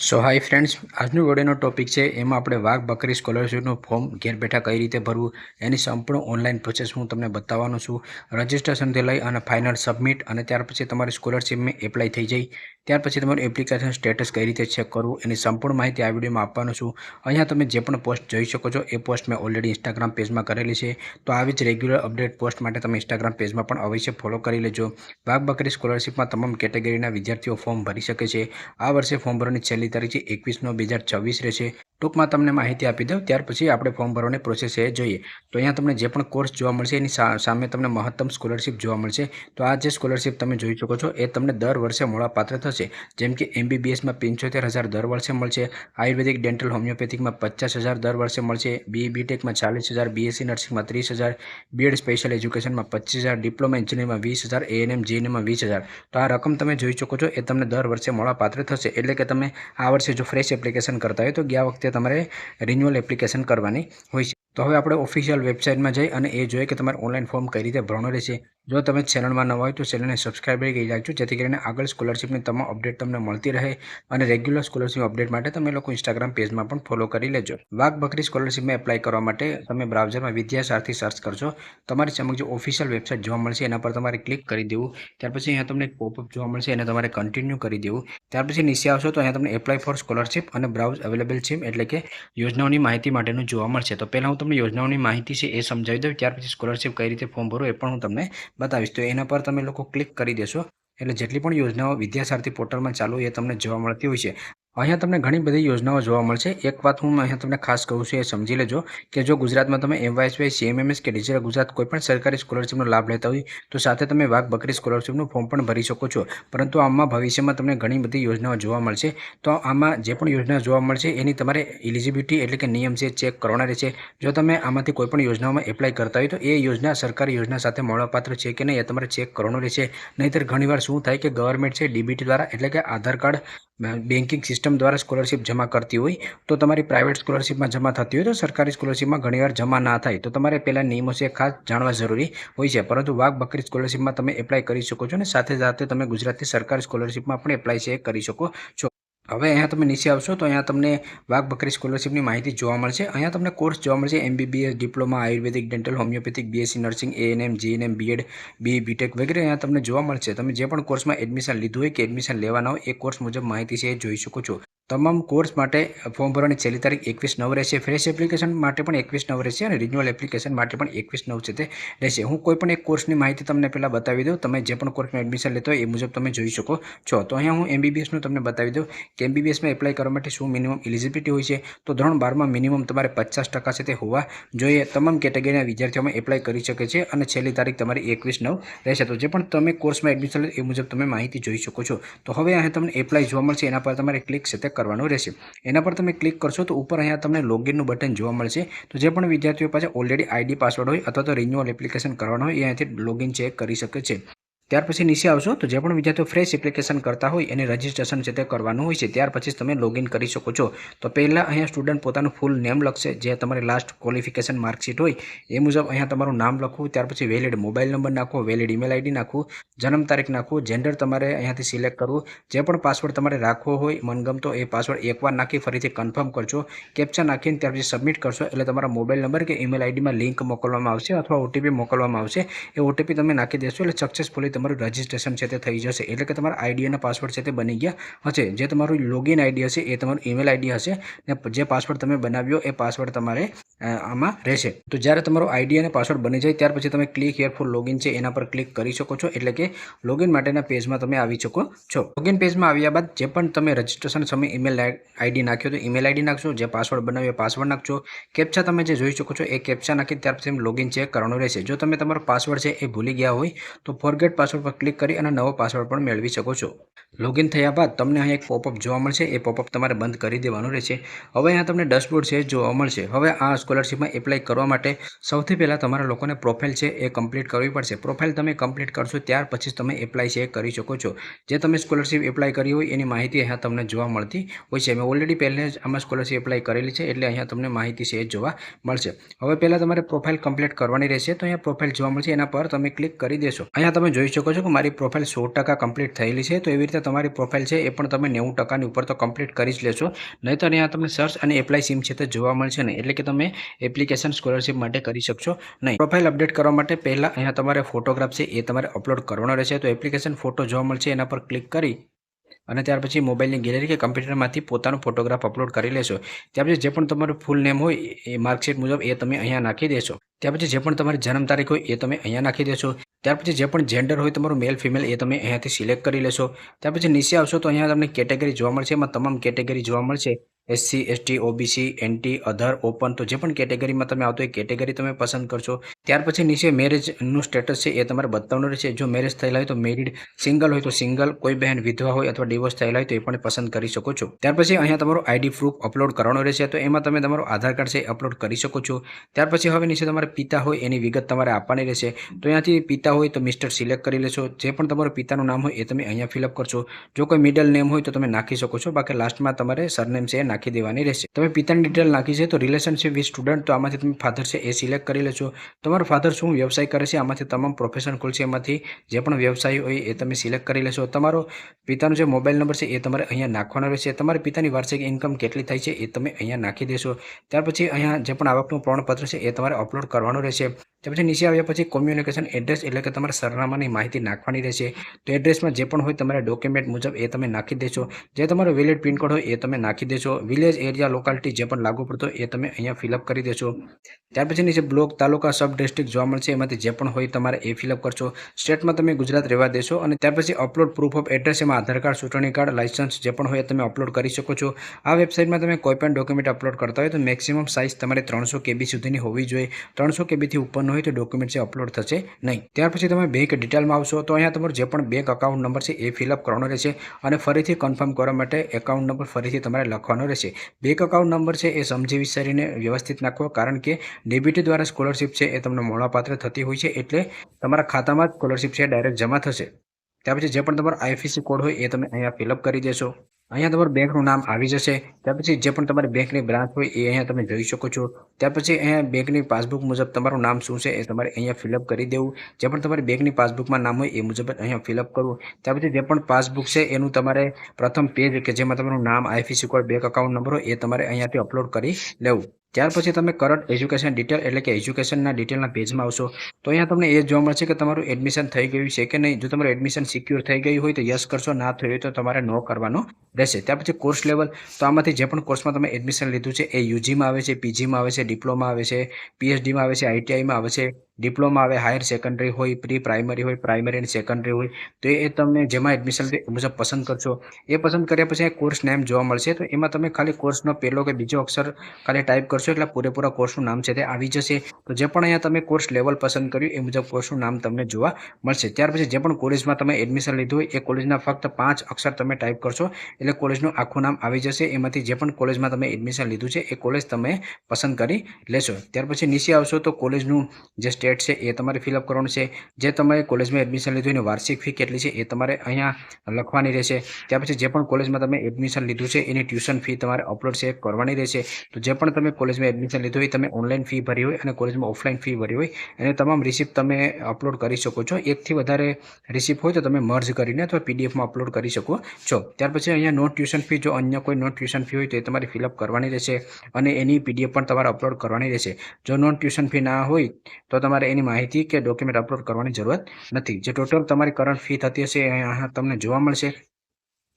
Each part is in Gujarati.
સો હાય ફ્રેન્ડ્સ, આજનો વિડીયોનો ટોપિક છે એમાં આપણે વાઘ બકરી સ્કોલરશિપનું ફોર્મ ઘેર બેઠા કઈ રીતે ભરવું એની સંપૂર્ણ ઓનલાઈન પ્રોસેસ હું તમને બતાવવાનો છું. રજિસ્ટ્રેશનથી લઈ અને ફાઇનલ સબમિટ અને ત્યાર પછી તમારી સ્કોલરશિપમાં એપ્લાય થઈ જાય ત્યાર પછી તમારું એપ્લિકેશન સ્ટેટસ કઈ રીતે ચેક કરવું એની સંપૂર્ણ માહિતી આ વિડીયોમાં આપવાનો છું. અહીંયા તમે જે પણ પોસ્ટ જોઈ શકો છો એ પોસ્ટ મેં ઓલરેડી ઇન્સ્ટાગ્રામ પેજમાં કરેલી છે, તો આવી જ રેગ્યુલર અપડેટ પોસ્ટ માટે તમે ઇન્સ્ટાગ્રામ પેજમાં પણ અવશ્ય ફોલો કરી લેજો. વાઘ બકરી સ્કોલરશિપમાં તમામ કેટેગરીના વિદ્યાર્થીઓ ફોર્મ ભરી શકે છે. આ વર્ષે ફોર્મ ભરવાની છેલ્લી તારીખ 21/9/2024 રહેશે. ટૂંકમાં તમને માહિતી આપી દઉં ત્યાર પછી આપણે ફોર્મ ભરવાની પ્રોસેસ એ જોઈએ. તો અહીંયા તમને જે પણ કોર્સ જોવા મળશે એની સામે તમને મહત્તમ સ્કોલરશિપ જોવા મળશે. તો આ જે સ્કોલરશિપ તમે જોઈ શકો છો એ તમને દર વર્ષે મળવાપાત્ર થશે. જેમ કે MBBSમાં 75,000 દર વર્ષે મળશે, આયુર્વેદિક ડેન્ટલ હોમિયોપેથિકમાં 50,000 દર વર્ષે મળશે, BTechમાં 40,000, BSc નર્સિંગમાં 30,000, બીએડ સ્પેશિયલ એજ્યુકેશનમાં 25,000, ડિપ્લોમા એન્જિનિયરિંગમાં 20,000, ANM GNMમાં 20,000. તો આ રકમ તમે જોઈ શકો છો એ તમને દર વર્ષે મળવાપાત્ર થશે. એટલે કે તમે આ વર્ષે જો ફ્રેશ એપ્લિકેશન કરતા હોય તો ગયા વખતે તમારે રિન્યુઅલ એપ્લિકેશન કરવાની હોય છે. તો હવે આપણે ઓફિશિયલ વેબસાઇટમાં જઈ અને એ જોઈએ કે તમારે ઓનલાઈન ફોર્મ કઈ રીતે ભરવાનું રહેશે. જો તમે ચેનલમાં નવા હોય તો ચેનલને સબસ્ક્રાઈબ કરી રાખજો, જેથી કરીને આગળ સ્કોલરશિપની તમામ અપડેટ તમને મળતી રહે. અને રેગ્યુલર સ્કોલરશિપ અપડેટ માટે તમે લોકો ઇન્સ્ટાગ્રામ પેજમાં પણ ફોલો કરી લેજો. વાઘ બકરી સ્કોલરશિપમાં એપ્લાય કરવા માટે તમે બ્રાઉઝરમાં વિદ્યાસારથી સર્ચ કરશો. તમારી સમક્ષ જે ઓફિશિયલ વેબસાઇટ જોવા મળશે એના પર તમારે ક્લિક કરી દેવું. ત્યાર પછી અહીંયા તમને એક પોપઅપ જોવા મળશે એને તમારે કન્ટિન્યુ કરી દેવું. ત્યાર પછી નીચે આવશો તો અહીંયા તમને એપ્લાય ફોર સ્કોલરશિપ અને બ્રાઉઝ અવેલેબલ છે એટલે કે યોજનાઓની માહિતી માટેનું જોવા મળશે. તો પહેલાં હું તમને યોજનાઓની માહિતી છે એ સમજાવી દઉં, ત્યાર પછી સ્કોલરશિપ કઈ રીતે ફોર્મ ભરવું એ પણ હું તમને બતાવીશ. તો એના પર તમે લોકો ક્લિક કરી દેશો એટલે જેટલી પણ યોજનાઓ વિદ્યાસારથી પોર્ટલમાં ચાલુ એ તમને જોવા મળતી હોય છે. અહીંયા તમને ઘણી બધી યોજનાઓ જોવા મળશે. એક વાત હું અહીંયા તમને ખાસ કહું છું એ સમજી લેજો કે જો ગુજરાતમાં તમે MYSY, CMMS કે ડિજિટલ ગુજરાત કોઈ પણ સરકારી સ્કોલરશિપનો લાભ લેતા હોય તો સાથે તમે વાઘ બકરી સ્કોલરશિપનું ફોર્મ પણ ભરી શકો છો. પરંતુ આમાં ભવિષ્યમાં તમને ઘણી બધી યોજનાઓ જોવા મળશે. તો આમાં જે પણ યોજના જોવા મળશે એની તમારે એલિજિબિલિટી એટલે કે નિયમ છે ચેક કરવાના રહેશે. જો તમે આમાંથી કોઈ પણ યોજનાઓમાં એપ્લાય કરતા હોય તો એ યોજના સરકારી યોજના સાથે મળવાપાત્ર છે કે નહીં એ તમારે ચેક કરવાનું રહેશે. નહીંતર ઘણીવાર શું થાય કે ગવર્મેન્ટ છે DBT દ્વારા એટલે કે આધાર કાર્ડ બેન્કિંગ સિસ્ટમ દ્વારા સ્કોલરશિપ જમા કરતી હોય તો તમારી પ્રાઇવેટ સ્કોલરશિપમાં જમા થતી હોય તો સરકારી સ્કોલરશિપમાં ઘણીવાર જમા ના થાય. તો તમારે પહેલાં નિયમો છે ખાસ જાણવા જરૂરી હોય છે. પરંતુ વાઘ બકરી સ્કોલરશિપમાં તમે એપ્લાય કરી શકો છો અને સાથે સાથે તમે ગુજરાતની સરકારી સ્કોલરશિપમાં પણ એપ્લાય છે કરી શકો છો. હવે અહીંયા તમે નીચે આવશો તો અહીંયા તમને વાઘ બકરી સ્કોલરશિપની માહિતી જોવા મળશે. અહીંયા તમને કોર્સ જોવા મળશે MBBS, ડિપ્લોમા, આયુર્વેદિક dental homeopathic, BSc nursing, ANM GNM, BEd, BTech વગેરે અહીંયા તમને જોવા મળશે. તમે જે પણ કોર્સમાં એડમિશન લીધું હોય કે એડમિશન લેવાના હોય એ કોર્સ મુજબ માહિતી છે એ જોઈ શકો છો. તમામ કોર્સ માટે ફોર્મ ભરવાની છેલ્લી તારીખ 21/9 રહેશે. ફ્રેશ એપ્લિકેશન માટે પણ 21/9 રહેશે અને રિન્યુઅલ એપ્લિકેશન માટે પણ 21/9 છે તે રહેશે. હું કોઈ પણ એક કોર્સની માહિતી તમને પહેલાં બતાવી દઉં. તમે જે પણ કોર્સમાં એડમિશન લેતો હોય એ મુજબ તમે જોઈ શકો છો. તો અહીંયા હું MBBSનું તમને બતાવી દઉં કે MBBSમાં એપ્લાય કરવા માટે શું મિનિમમ એલિજિબિલિટી હોય છે. તો ધોરણ 12માં મિનિમમ તમારે 50% છે તે હોવા જોઈએ. તમામ કેટેગરીના વિદ્યાર્થીઓમાં એપ્લાય કરી શકે છે અને છેલ્લી તારીખ તમારી 21/9 રહેશે. તો જે પણ તમે કોર્સમાં એડમિશન લે એ મુજબ તમે માહિતી જોઈ શકો છો. તો હવે અહીંયા તમને એપ્લાય જોવા મળશે, એના પર તમારે ક્લિક છે તે કરવાનું રહેશે. એના પર તમે ક્લિક કરશો તો ઉપર અહીંયા તમને લોગિનનું બટન જોવા મળશે. તો જે પણ વિદ્યાર્થીઓ પાસે ઓલરેડી ID પાસવર્ડ હોય અથવા તો રિન્યુઅલ એપ્લિકેશન કરવાનું હોય એ અહીંયાથી લોગિન ચેક કરી શકે છે. ત્યાર પછી નીચે આવશો તો જે પણ વિદ્યાર્થીઓ ફ્રેશ એપ્લિકેશન કરતા હોય એને રજિસ્ટ્રેશન છે તે કરવાનું હોય છે. ત્યાર પછી તમે લોગિન કરી શકો છો. તો પહેલાં અહીંયા સ્ટુડન્ટ પોતાનું ફૂલ નેમ લખશે, જે તમારી લાસ્ટ ક્વોલિફિકેશન માર્કશીટ હોય એ મુજબ અહીંયા તમારું નામ લખવું. ત્યાર પછી વેલિડ મોબાઈલ નંબર નાખવો, વેલિડ ઈમેલ ID નાખવું, જન્મ તારીખ નાખવું, જેન્ડર તમારે અહીંયાથી સિલેક્ટ કરવું. જે પણ પાસવર્ડ તમારે રાખવો હોય મનગમતો એ પાસવર્ડ એકવાર નાખી ફરીથી કન્ફર્મ કરજો. કેપ્ચા નાખીને ત્યાર પછી સબમિટ કરશો એટલે તમારા મોબાઈલ નંબર કે ઈમેલ IDમાં લિંક મોકલવામાં આવશે અથવા OTP મોકલવામાં આવશે. એ OTP તમે નાખી દેશો એટલે સક્સેસફુલી તમારું રજિસ્ટ્રેશન છે તે થઈ જશે. એટલે કે તમારા ID અને પાસવર્ડ છે તે બની ગયા હશે. જે તમારું લોગિન ID હશે એ તમારું ઈમેલ ID હશે ને જે પાસવર્ડ તમે બનાવ્યો એ પાસવર્ડ તમારે આમાં રહેશે. તો જ્યારે તમારો ID અને પાસવર્ડ બની જાય ત્યાર પછી તમે ક્લિક હિયર ફોર લોગિન છે એના પર ક્લિક કરી શકો છો. એટલે કે લોગિન માટેના પેજમાં તમે આવી શકો છો. લોગિન પેજમાં આવ્યા બાદ જે પણ તમે રજિસ્ટ્રેશન સમયે ઈમેલ ID નાખ્યો તો ઈમેલ ID નાખશો, જે પાસવર્ડ બનાવ્યો પાસવર્ડ નાખજો. કેપ્ચા તમે જે જોઈ શકો છો એ કેપ્ચા નાખી ત્યાર પછી લોગિન ચેક કરવાનું રહેશે. જો તમે તમારો પાસવર્ડ છે એ ભૂલી ગયા હોય તો ફોરગેટ પાસવર્ડ પર ક્લિક કરી અને નવો પાસવર્ડ પણ મેળવી શકો છો. લોગિન થયા બાદ તમને અહીં એક પોપઅપ જોવા મળશે, એ પોપઅપ તમારે બંધ કરી દેવાનું રહેશે. હવે અહીંયા તમને ડેશબોર્ડ છે જોવા મળશે. હવે આ સ્કોલરશિપમાં એપ્લાય કરવા માટે સૌથી પહેલાં તમારા લોકોને પ્રોફાઇલ છે એ કમ્પ્લીટ કરવી પડશે. પ્રોફાઇલ તમે કમ્પ્લીટ કરશો ત્યાર પછી તમે એપ્લાય છે કરી શકો છો. જે તમે સ્કોલરશિપ એપ્લાય કરી હોય એની માહિતી અહીંયા તમને જોવા મળતી હોય છે. મેં ઓલરેડી પહેલે જ આમાં સ્કોલરશિપ એપ્લાય કરેલી છે એટલે અહીંયા તમને માહિતી છે એ જોવા મળશે. હવે પહેલાં તમારે પ્રોફાઇલ કમ્પ્લીટ કરવાની રહેશે. તો અહીંયા પ્રોફાઇલ જોવા મળશે, એના પર તમે ક્લિક કરી દેશો. અહીંયા તમે જોઈ શકો છો કે મારી પ્રોફાઇલ 100% કમ્પ્લીટ થયેલી છે. તો એવી રીતે તમારી પ્રોફાઇલ છે એ પણ તમે 90% ઉપર તો કમ્પ્લીટ કરી જ લેશો. નહીંતર અહીંયા તમને સર્ચ અને એપ્લાય સીમ છે તે જોવા મળશે નહીં. એટલે કે તમે એપ્લિકેશન સ્કોલરશિપ માટે કરી શકશો નહીં. પ્રોફાઇલ અપડેટ કરવા માટે પહેલાં અહીંયા તમારે ફોટોગ્રાફ છે એ તમારે અપલોડ કરવાનો રહેશે. તો એપ્લિકેશન ફોટો જોવા મળશે એના પર ક્લિક કરી અને ત્યાર પછી મોબાઈલની ગેલેરી કે કમ્પ્યુટરમાંથી પોતાનો ફોટોગ્રાફ અપલોડ કરી લેશો. ત્યાર પછી જે પણ તમારું ફૂલ નેમ હોય એ માર્કશીટ મુજબ એ તમે અહીંયા નાખી દેશો. ત્યાર પછી જે પણ તમારી જન્મ તારીખ હોય એ તમે અહીંયા નાખી દેશો. ત્યાર પછી જે પણ જેન્ડર હોય તમારું મેલ ફિમેલ એ તમે અહીંયાથી સિલેક્ટ કરી લેશો. ત્યાર પછી નીચે આવશો તો અહીંયા તમને કેટેગરી જોવા મળશે. એમાં તમામ કેટેગરી જોવા મળશે. SC, ST, OBC, NT, અધર, ઓપન. તો જે પણ કેટેગરીમાં તમે આવતો એ કેટેગરી તમે પસંદ કરશો. ત્યાર પછી નીચે મેરેજનું સ્ટેટસ છે એ તમારે બતાવવાનું રહેશે. જો મેરેજ થયેલા હોય તો મેરિડ, સિંગલ હોય તો સિંગલ, કોઈ બહેન વિધવા હોય અથવા ડિવોર્સ થયેલા હોય તો એ પણ પસંદ કરી શકો છો. ત્યાર પછી અહીંયા તમારું ID પ્રૂફ અપલોડ કરવાનો રહેશે. તો એમાં તમે તમારું આધાર કાર્ડ છે એ અપલોડ કરી શકો છો. ત્યાર પછી હવે નીચે તમારે પિતા હોય એની વિગત તમારે આપવાની રહેશે. તો અહીંયાથી પિતા હોય તો મિસ્ટર સિલેક્ટ કરી લેશો. જે પણ તમારું પિતાનું નામ હોય એ તમે અહીંયા ફિલઅપ કરશો. જો કોઈ મિડલ નેમ હોય તો તમે નાખી શકો છો. બાકી લાસ્ટમાં તમારે સરનેમ છે એ નાખી દેવાની રહેશે. તમે પિતાની ડિટેલ નાખી છે તો રિલેશનશિપ વિથ સ્ટુડન્ટ, તો આમાંથી તમે ફાધર છે એ સિલેક્ટ કરી લેશો. તમારો ફાધર શું વ્યવસાય કરે છે આમાંથી તમામ પ્રોફેશન ખુલશે. એમાંથી જે પણ વ્યવસાય હોય એ તમે સિલેક્ટ કરી લેશો. તમારો પિતાનો જે મોબાઈલ નંબર છે એ તમારે અહીંયા નાખવાનો રહેશે. તમારા પિતાની વાર્ષિક ઇન્કમ કેટલી થાય છે એ તમે અહીંયા નાખી દેશો. ત્યાર પછી અહીંયા જે પણ આવકનું પ્રમાણપત્ર છે એ તમારે અપલોડ કરવાનું રહેશે. ત્યાર પછી નીચે આવ્યા પછી કોમ્યુનિકેશન એડ્રેસ એટલે કે તમારા સરનામાની માહિતી નાખવાની રહેશે. તો એડ્રેસમાં જે પણ હોય તમારા ડોક્યુમેન્ટ મુજબ એ તમે નાખી દેશો. જે તમારો વેલિડ પિનકોડ હોય એ તમે નાખી દેશો. વિલેજ, એરિયા, લોકાલિટી જે પણ લાગુ પડતો એ તમે અહીંયા ફિલઅપ કરી દેશો. ત્યાર પછી નીચે બ્લોક, તાલુકા, સબ ડિસ્ટ્રિક્ટ જોવા મળશે. એમાંથી જે પણ હોય તમારે એ ફિલઅપ કરશો. સ્ટેટમાં તમે ગુજરાત રહેવા દેશો. અને ત્યાર પછી અપલોડ પ્રૂફ ઓફ એડ્રેસ, એમાં આધાર કાર્ડ, ચૂંટણી કાર્ડ, લાયસન્સ જે પણ હોય એ તમે અપલોડ કરી શકો છો. આ વેબસાઇટમાં તમે કોઈ પણ ડોક્યુમેન્ટ અપલોડ કરતા હોય તો મેક્સિમમ સાઇઝ તમારે 300 KB સુધીની હોવી જોઈએ. 300 KB થી ઉપરનો હોય તો ડોક્યુમેન્ટ છે અપલોડ થશે નહીં. ત્યાર પછી તમે બેંક ડિટેલમાં આવશો તો અહીંયા તમારો જે પણ બેંક અકાઉન્ટ નંબર છે એ ફિલઅપ કરવાનો રહેશે. અને ફરીથી કન્ફર્મ કરવા માટે એકાઉન્ટ નંબર ફરીથી તમારે લખવાનો રહેશે. બેંક અકાઉન્ટ નંબર છે એ સમજી વિચારીને વ્યવસ્થિત નાખવો, કારણ કે ડેબિટ દ્વારા સ્કોલરશિપ છે એ તમને મળવાપાત્ર થતી હોય છે. એટલે તમારા ખાતામાં જ સ્કોલરશિપ છે ડાયરેક્ટ જમા થશે. ત્યાર પછી જે પણ તમારો IFSC કોડ હોય એ તમે અહીંયા ફિલઅપ કરી દેશો. અહીંયા તમારું બેંકનું નામ આવી જશે. ત્યાર પછી જે પણ તમારી બેંકની બ્રાન્ચ હોય એ અહીંયા તમે જોઈ શકો છો. ત્યાર પછી અહીંયા બેંકની પાસબુક મુજબ તમારું નામ શું છે એ તમારે અહીંયા ફિલઅપ કરી દેવું. જે પણ તમારી બેંકની પાસબુકમાં નામ હોય એ મુજબ અહીંયા ફિલઅપ કરવું. ત્યાર પછી જે પણ પાસબુક છે એનું તમારે પ્રથમ પેજ કે જેમાં તમારું નામ, IFSC code, bank account number હોય એ તમારે અહીંયાથી અપલોડ કરી લેવું. ત્યાર પછી તમે કરંટ એજ્યુકેશન ડિટેલ એટલે કે એજ્યુકેશનના ડિટેલના પેજમાં આવશો તો અહીંયા તમને એ જોવા મળશે કે તમારું એડમિશન થઈ ગયું છે કે નહીં. જો તમારું એડમિશન સિક્યોર થઈ ગયું હોય તો યસ કરશો, ના થયું હોય તો તમારે નો કરવાનો રહેશે. ત્યાર પછી કોર્સ લેવલ, તો આમાંથી જે પણ કોર્સમાં તમે એડમિશન લીધું છે એ UGમાં આવે છે, PGમાં આવે છે, ડિપ્લોમા આવે છે, PhDમાં આવે છે, ITIમાં આવે છે, ડિપ્લોમા આવે, હાયર સેકન્ડરી હોય, પ્રી પ્રાઇમરી હોય, પ્રાઇમરી અને સેકન્ડરી હોય. તો એ તમે જેમાં એડમિશન મુજબ પસંદ કરશો. એ પસંદ કર્યા પછી કોર્સ નેમ જોવા મળશે. તો એમાં તમે ખાલી કોર્સનો પહેલો કે બીજો અક્ષર ખાલી ટાઈપ કરશો એટલે પૂરેપૂરા કોર્સનું નામ છે તે આવી જશે. તો જે પણ અહીંયા તમે કોર્સ લેવલ પસંદ કર્યું એ મુજબ કોર્સનું નામ તમને જોવા મળશે. ત્યાર પછી જે પણ કોલેજમાં તમે એડમિશન લીધું હોય એ કોલેજના ફક્ત 5 અક્ષર તમે ટાઈપ કરશો એટલે કોલેજનું આખું નામ આવી જશે. એમાંથી જે પણ કોલેજમાં તમે એડમિશન લીધું છે એ કોલેજ તમે પસંદ કરી લેશો. ત્યાર પછી નીચે આવશો તો કોલેજનું જે સ્ટેટ છે એ તમારે ફિલઅપ કરવાનું છે. જે તમારે કોલેજમાં એડમિશન લીધું એની વાર્ષિક ફી કેટલી છે એ તમારે અહીંયા લખવાની રહેશે. ત્યાર પછી જે પણ કોલેજમાં તમે એડમિશન લીધું છે એની ટ્યુશન ફી તમારે અપલોડ છે કરવાની રહેશે. તો જે પણ તમે કોલેજમાં એડમિશન લીધું હોય તમે ઓનલાઈન ફી ભરી હોય અને કોલેજમાં ઓફલાઈન ફી ભરી હોય એને તમામ રિસિપ્ટ તમે અપલોડ કરી શકો છો. એકથી વધારે રિસિપ્ટ હોય તો તમે મર્જ કરીને અથવા PDFમાં અપલોડ કરી શકો છો. ત્યાર પછી અહીંયા નો ટ્યુશન ફી, જો અન્ય કોઈ નો ટ્યુશન ફી હોય તો એ તમારે ફિલઅપ કરવાની રહેશે અને એની PDF પણ તમારે અપલોડ કરવાની રહેશે. જો નો ટ્યુશન ફી ના હોય તો તમારે એની માહિતી કે ડોક્યુમેન્ટ અપલોડ કરવાની જરૂરત નથી. જે ટોટલ તમારી કરંટ ફી થતી હશે અહીંયા તમને જોવા મળશે.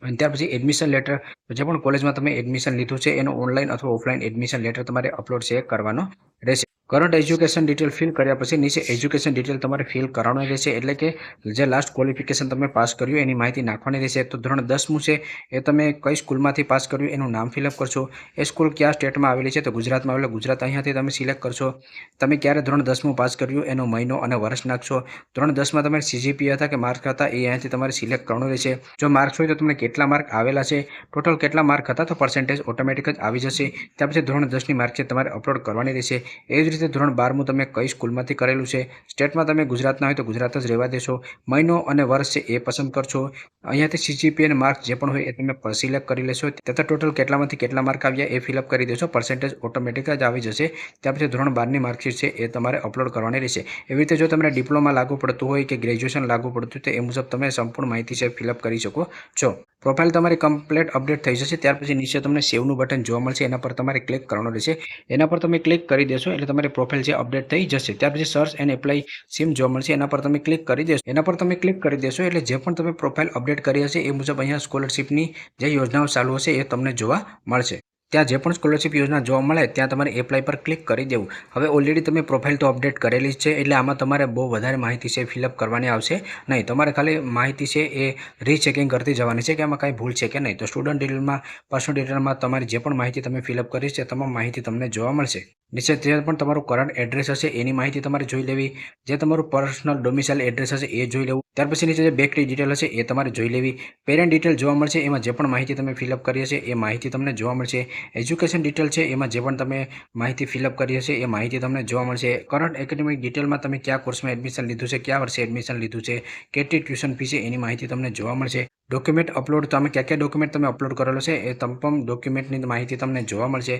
અને ત્યાર પછી એડમિશન લેટર, જે પણ કોલેજમાં તમે એડમિશન લીધું છે એનો ઓનલાઈન અથવા ઓફલાઈન એડમિશન લેટર તમારે અપલોડ છે કરવાનો રહેશે. કરંટ એજ્યુકેશન ડિટેલ ફિલ કર્યા પછી નીચે એજ્યુકેશન ડિટેલ તમારે ફિલ કરવાની રહેશે. એટલે કે જે લાસ્ટ ક્વોલિફિકેશન તમે પાસ કર્યું એની માહિતી નાખવાની રહેશે. તો ધોરણ 10મું છે એ તમે કઈ સ્કૂલમાંથી પાસ કર્યું એનું નામ ફિલઅપ કરશો. એ સ્કૂલ કયા સ્ટેટમાં આવેલી છે તો ગુજરાતમાં આવેલી, ગુજરાત અહીંયાથી તમે સિલેક્ટ કરશો. તમે ક્યારે ધોરણ 10મું પાસ કર્યું એનો મહિનો અને વર્ષ નાખશો. ધોરણ 10માં તમારે CGPA હતા કે માર્ક હતા એ અહીંયાથી તમારે સિલેક્ટ કરવાનું રહેશે. જો માર્ક્સ હોય તો તમને કેટલા માર્ક આવેલા છે, ટોટલ કેટલા માર્ક હતા તો પર્સન્ટેજ ઓટોમેટિક જ આવી જશે. ત્યાર પછી ધોરણ 10ની માર્કશીટ તમારે અપલોડ કરવાની રહેશે. એ જ પછી તે ધોરણ 12મું તમે કઈ સ્કૂલમાંથી કરેલું છે, સ્ટેટમાં તમે ગુજરાતના હોય તો ગુજરાત જ રહેવા દેશો, મહિનો અને વર્ષ છે એ પસંદ કરશો, અહીંયાથી CGPA અને માર્ક્સ જે પણ હોય એ તમે સિલેક્ટ કરી લેશો, તથા ટોટલ કેટલામાંથી કેટલા માર્ક આવ્યા એ ફિલઅપ કરી દેશો, પર્સન્ટેજ ઓટોમેટિક જ આવી જશે. ત્યાર પછી ધોરણ 12ની માર્કશીટ છે એ તમારે અપલોડ કરવાની રહેશે. એવી રીતે જો તમને ડિપ્લોમા લાગુ પડતું હોય કે ગ્રેજ્યુએશન લાગુ પડતું હોય તો એ મુજબ તમે સંપૂર્ણ માહિતી છે ફિલઅપ કરી શકો છો. પ્રોફાઇલ તમારી કમ્પ્લીટ અપડેટ થઈ જશે. ત્યાર પછી નીચે તમને સેવનું બટન જોવા મળશે, એના પર તમારે ક્લિક કરવાનું રહેશે. એના પર તમે ક્લિક કરી દેશો એટલે તમારી પ્રોફાઇલ છે અપડેટ થઈ જશે. ત્યાર પછી સર્ચ એન્ડ એપ્લાય સિમ જોવા મળશે, એના પર તમે ક્લિક કરી દેશો. એના પર તમે ક્લિક કરી દેશો એટલે જે પણ તમે પ્રોફાઇલ અપડેટ કરી હશે એ મુજબ અહીંયા સ્કોલરશિપની જે યોજનાઓ ચાલુ હશે એ તમને જોવા મળશે. ત્યાં જે પણ સ્કોલરશિપ યોજના જોવા મળે ત્યાં તમારે એપ્લાય પર ક્લિક કરી દેવું. હવે ઓલરેડી તમે પ્રોફાઇલ તો અપડેટ કરેલી જ છે એટલે આમાં તમારે બહુ વધારે માહિતી છે ફિલઅપ કરવાની આવશે નહીં. તમારે ખાલી માહિતી છે એ રીચેકિંગ કરતી જવાની છે કે આમાં કાંઈ ભૂલ છે કે નહીં. તો સ્ટુડન્ટ ડિટેલમાં, પર્સનલ ડિટેલમાં તમારી જે પણ માહિતી તમે ફિલઅપ કરી છે તમામ માહિતી તમને જોવા મળશે. નીચે જે પણ તમારું કરંટ એડ્રેસ હશે એની માહિતી તમારે જોઈ લેવી, જે તમારું પર્સનલ ડોમિસાઇલ એડ્રેસ હશે એ જોઈ લેવું. ત્યાર પછી નીચે જે બેંકની ડિટેલ હશે એ તમારે જોઈ લેવી. પેરેન્ટ ડિટેલ જોવા મળશે, એમાં જે પણ માહિતી તમે ફિલઅપ કરી હશે એ માહિતી તમને જોવા મળશે. એજ્યુકેશન ડિટેલ છે એમાં જે પણ તમે માહિતી ફિલઅપ કરી હશે એ માહિતી તમને જોવા મળશે. કરંટ એકેડેમિક ડિટેલમાં તમે કયા કોર્સમાં એડમિશન લીધું છે, કયા વર્ષે એડમિશન લીધું છે, કેટલી ટ્યુશન ફી છે એની માહિતી તમને જોવા મળશે. ડોક્યુમેન્ટ અપલોડ તમે કયા ડોક્યુમેન્ટ તમે અપલોડ કરેલો છે એ તમામ ડોક્યુમેન્ટની માહિતી તમને જોવા મળશે.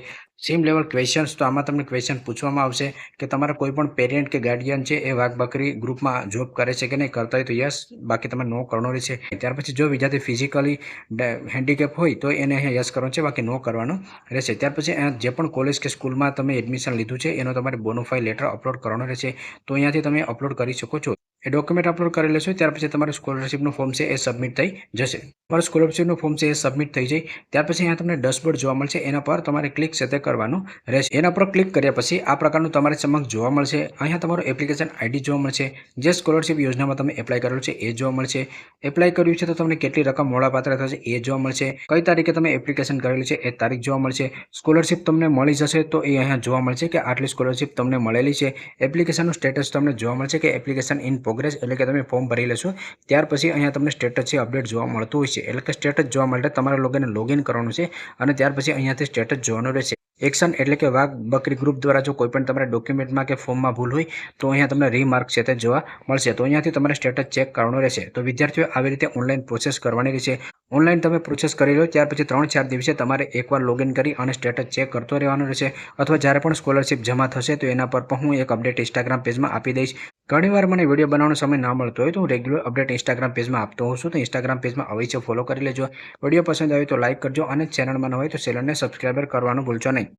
સિમ લેવલ ક્વેશ્ચન્સ, તો આમાં તમને ક્વેશ્ચન પૂછવામાં આવશે કે તમારા કોઈ પણ પેરેન્ટ કે ગાર્ડિયન છે એ વાઘ બકરી ગ્રુપમાં જોબ કરે છે કે નહીં, કરતા હોય તો યસ, બાકી તમે નો કરવાનો રહેશે. ત્યાર પછી જો વિદ્યાર્થી ફિઝિકલી હેન્ડીકેપ હોય તો એને અહીંયા યસ કરવાનું છે, બાકી નો કરવાનું રહેશે. ત્યાર પછી જે પણ કોલેજ કે સ્કૂલમાં તમે એડમિશન લીધું છે એનો તમારે બોનોફાઇડ લેટર અપલોડ કરવાનો રહેશે. તો અહીંયાથી તમે અપલોડ કરી શકો છો. એ ડોક્યુમેન્ટ અપલોડ કરી લેશો ત્યાર પછી તમારું સ્કોલરશિપનું ફોર્મ છે એ સબમિટ થઈ જશે. તમારું સ્કોલરશિપનું ફોર્મ છે એ સબમિટ થઈ જાય ત્યાર પછી અહીંયા તમને ડેશબોર્ડ જોવા મળશે, એના પર તમારે ક્લિક છે તે કરવાનું રહેશે. એના પર ક્લિક કર્યા પછી આ પ્રકારનું તમારી સમક્ષ જોવા મળશે. અહીંયા તમારું એપ્લિકેશન આઈડી જોવા મળશે, જે સ્કોલરશિપ યોજનામાં તમે એપ્લાય કરેલું છે એ જોવા મળશે. એપ્લાય કર્યું છે તો તમને કેટલી રકમ મળવાપાત્ર થશે એ જોવા મળશે. કઈ તારીખે તમે એપ્લિકેશન કરેલું છે એ તારીખ જોવા મળશે. સ્કોલરશિપ તમને મળી જશે તો એ અહીંયા જોવા મળશે કે આટલી સ્કોલરશિપ તમને મળેલી છે. એપ્લિકેશનનું સ્ટેટસ તમને જોવા મળશે કે એપ્લિકેશન ઇન પ્રોગ્રેસ, એટલે કે તમે ફોર્મ ભરી લેશો ત્યાર પછી અહીંયા તમને સ્ટેટસ છે અપડેટ જોવા મળતું હોય છે. એટલે કે સ્ટેટસ જોવા માટે તમારે લોગિન કરવાનું છે અને ત્યાર પછી અહીંયાથી સ્ટેટસ જોવાનું રહેશે. એક્શન એટલે કે વાઘ બકરી ગ્રુપ દ્વારા જો કોઈ પણ તમારા ડોક્યુમેન્ટમાં કે ફોર્મમાં ભૂલ હોય તો અહીંયા તમને રીમાર્ક છે તે જોવા મળશે. તો અહીંયાથી તમારે સ્ટેટસ ચેક કરવાનું રહેશે. તો વિદ્યાર્થીઓ આવી રીતે ઓનલાઈન પ્રોસેસ કરવાની રહેશે. ઓનલાઈન તમે પ્રોસેસ કરી લો ત્યાર પછી 3-4 દિવસે તમારે એકવાર લોગિન કરી અને સ્ટેટસ ચેક કરતો રહેવાનું રહેશે. અથવા જ્યારે પણ સ્કોલરશિપ જમા થશે તો એના પર પણ હું એક અપડેટ ઇન્સ્ટાગ્રામ પેજમાં આપી દઈશ. ઘણીવાર મને વિડીયો બનાવવાનો સમય ના મળતો હોય તો હું રેગ્યુલર અપડેટ ઇન્સ્ટાગ્રામ પેજમાં આપતો હોઉં છું. તો ઇન્સ્ટાગ્રામ પેજમાં અવશ્ય ફોલો કરી લેજો. વિડીયો પસંદ આવે તો લાઇક કરજો અને ચેનલમાં ન હોય તો ચેનલને સબસ્ક્રાઈબર કરવાનું ભૂલશો નહીં.